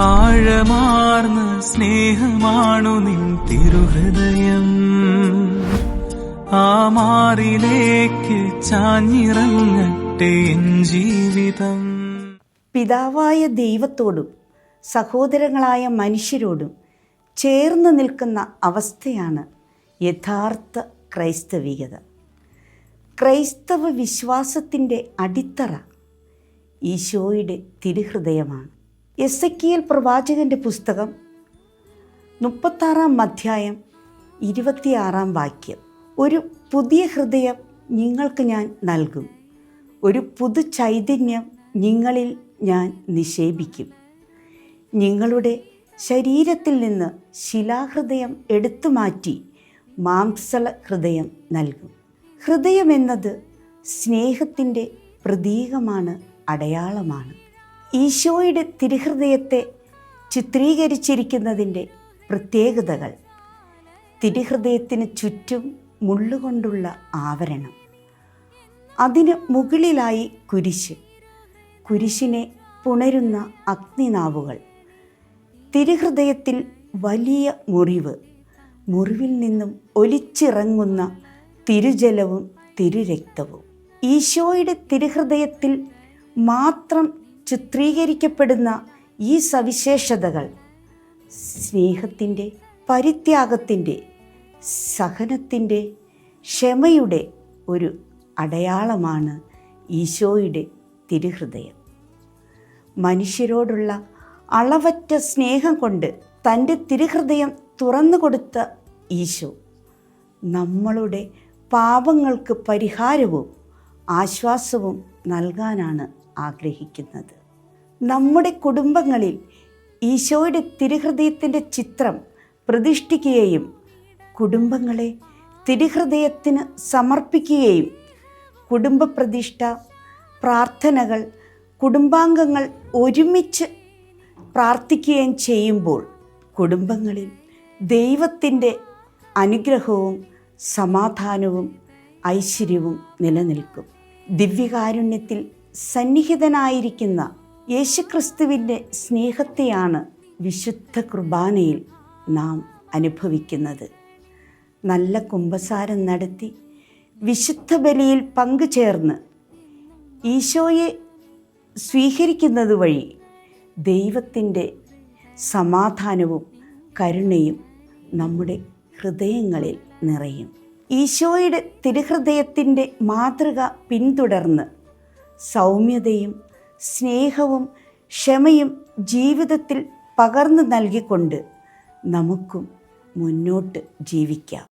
ആഴമാർന്ന സ്നേഹമാണു നിൻ തിരുഹൃദയം, ആ മാറിലേക്ക് ചാഞ്ഞിറങ്ങട്ടെ എൻ ജീവിതം. പിതാവായ ദൈവത്തോടും സഹോദരങ്ങളായ മനുഷ്യരോടും ചേർന്ന് നിൽക്കുന്ന അവസ്ഥയാണ് യഥാർത്ഥ ക്രൈസ്തവികത. ക്രൈസ്തവ വിശ്വാസത്തിൻ്റെ അടിത്തറ ഈശോയുടെ തിരുഹൃദയമാണ്. എസെക്കിയേൽ പ്രവാചകൻ്റെ പുസ്തകം 36 അധ്യായം 26 വാക്യം: ഒരു പുതിയ ഹൃദയം നിങ്ങൾക്ക് ഞാൻ നൽകും, ഒരു പുതു ചൈതന്യം നിങ്ങളിൽ ഞാൻ നിക്ഷേപിക്കും. നിങ്ങളുടെ ശരീരത്തിൽ നിന്ന് ശിലാഹൃദയം എടുത്തു മാറ്റി മാംസള ഹൃദയം നൽകും. ഹൃദയമെന്നത് സ്നേഹത്തിൻ്റെ പ്രതീകമാണ്, അടയാളമാണ്. ഈശോയുടെ തിരുഹൃദയത്തെ ചിത്രീകരിച്ചിരിക്കുന്നതിൻ്റെ പ്രത്യേകതകൾ: തിരുഹൃദയത്തിന് ചുറ്റും മുള്ളുകൊണ്ടുള്ള ആവരണം, അതിന് മുകളിലായി കുരിശ്, കുരിശിനെ പുണരുന്ന അഗ്നിനാവുകൾ, തിരുഹൃദയത്തിൽ വലിയ മുറിവ്, മുറിവിൽ നിന്നും ഒലിച്ചിറങ്ങുന്ന തിരുജലവും തിരുരക്തവും. ഈശോയുടെ തിരുഹൃദയത്തിൽ മാത്രം ചിത്രീകരിക്കപ്പെടുന്ന ഈ സവിശേഷതകൾ സ്നേഹത്തിൻ്റെ, പരിത്യാഗത്തിൻ്റെ, സഹനത്തിൻ്റെ, ക്ഷമയുടെ ഒരു അടയാളമാണ് ഈശോയുടെ തിരുഹൃദയം. മനുഷ്യരോടുള്ള അളവറ്റ സ്നേഹം കൊണ്ട് തൻ്റെ തിരുഹൃദയം തുറന്നു കൊടുത്ത ഈശോ നമ്മളുടെ പാപങ്ങൾക്ക് പരിഹാരവും ആശ്വാസവും നൽകാനാണ് ആഗ്രഹിക്കുന്നത്. നമ്മുടെ കുടുംബങ്ങളിൽ ഈശോയുടെ തിരുഹൃദയത്തിൻ്റെ ചിത്രം പ്രതിഷ്ഠിക്കുകയും കുടുംബങ്ങളെ തിരുഹൃദയത്തിന് സമർപ്പിക്കുകയും കുടുംബ പ്രതിഷ്ഠ പ്രാർത്ഥനകൾ കുടുംബാംഗങ്ങൾ ഒരുമിച്ച് പ്രാർത്ഥിക്കുകയും ചെയ്യുമ്പോൾ കുടുംബങ്ങളിൽ ദൈവത്തിൻ്റെ അനുഗ്രഹവും സമാധാനവും ഐശ്വര്യവും നിലനിൽക്കും. ദിവ്യകാരുണ്യത്തിൽ സന്നിഹിതനായിരിക്കുന്ന യേശുക്രിസ്തുവിൻ്റെ സ്നേഹത്തെയാണ് വിശുദ്ധ കുർബാനയിൽ നാം അനുഭവിക്കുന്നത്. നല്ല കുമ്പസാരം നടത്തി വിശുദ്ധ ബലിയിൽ പങ്കുചേർന്ന് ഈശോയെ സ്വീകരിക്കുന്നത് വഴി ദൈവത്തിൻ്റെ സമാധാനവും കരുണയും നമ്മുടെ ഹൃദയങ്ങളിൽ നിറയും. ഈശോയുടെ തിരുഹൃദയത്തിൻ്റെ മാതൃക പിന്തുടർന്ന് സൗമ്യതയും സ്നേഹവും ക്ഷമയും ജീവിതത്തിൽ പകർന്നു നൽകിക്കൊണ്ട് നമുക്കും മുന്നോട്ട് ജീവിക്കാം.